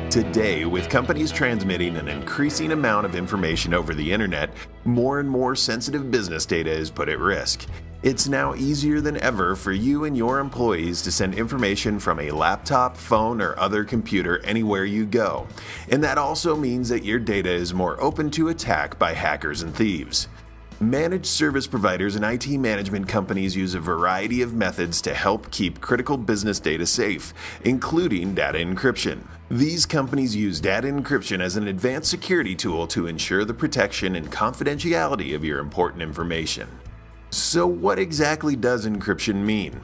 Today, with companies transmitting an increasing amount of information over the internet, more and more sensitive business data is put at risk. It's now easier than ever for you and your employees to send information from a laptop, phone, or other computer anywhere you go. And that also means that your data is more open to attack by hackers and thieves. Managed service providers and IT management companies use a variety of methods to help keep critical business data safe, including data encryption. These companies use data encryption as an advanced security tool to ensure the protection and confidentiality of your important information. So what exactly does encryption mean?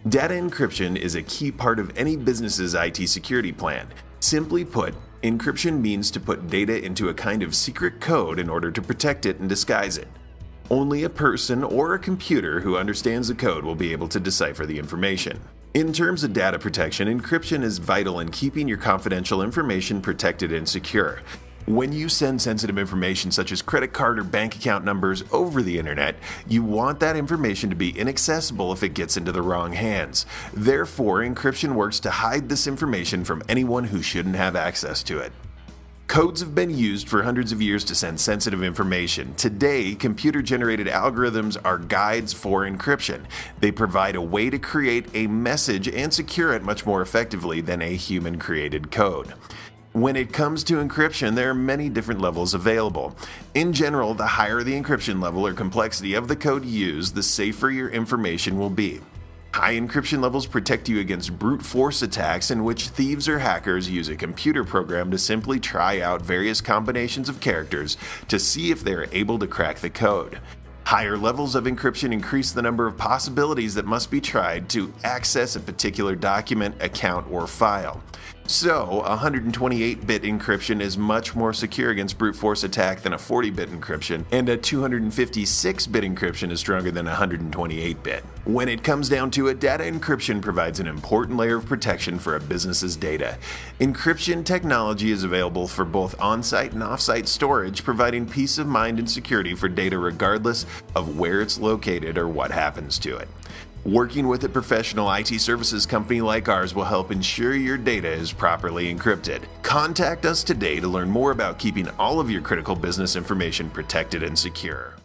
Data encryption is a key part of any business's IT security plan. Simply put, encryption means to put data into a kind of secret code in order to protect it and disguise it. Only a person or a computer who understands the code will be able to decipher the information. In terms of data protection, encryption is vital in keeping your confidential information protected and secure. When you send sensitive information such as credit card or bank account numbers over the internet, you want that information to be inaccessible if it gets into the wrong hands. Therefore, encryption works to hide this information from anyone who shouldn't have access to it. Codes have been used for hundreds of years to send sensitive information. Today, computer-generated algorithms are guides for encryption. They provide a way to create a message and secure it much more effectively than a human-created code. When it comes to encryption, there are many different levels available. In general, the higher the encryption level or complexity of the code used, the safer your information will be. High encryption levels protect you against brute force attacks in which thieves or hackers use a computer program to simply try out various combinations of characters to see if they are able to crack the code. Higher levels of encryption increase the number of possibilities that must be tried to access a particular document, account, or file. So, 128-bit encryption is much more secure against brute force attack than a 40-bit encryption, and a 256-bit encryption is stronger than 128-bit. When it comes down to it, data encryption provides an important layer of protection for a business's data. Encryption technology is available for both on-site and off-site storage, providing peace of mind and security for data regardless of where it's located or what happens to it. Working with a professional IT services company like ours will help ensure your data is properly encrypted. Contact us today to learn more about keeping all of your critical business information protected and secure.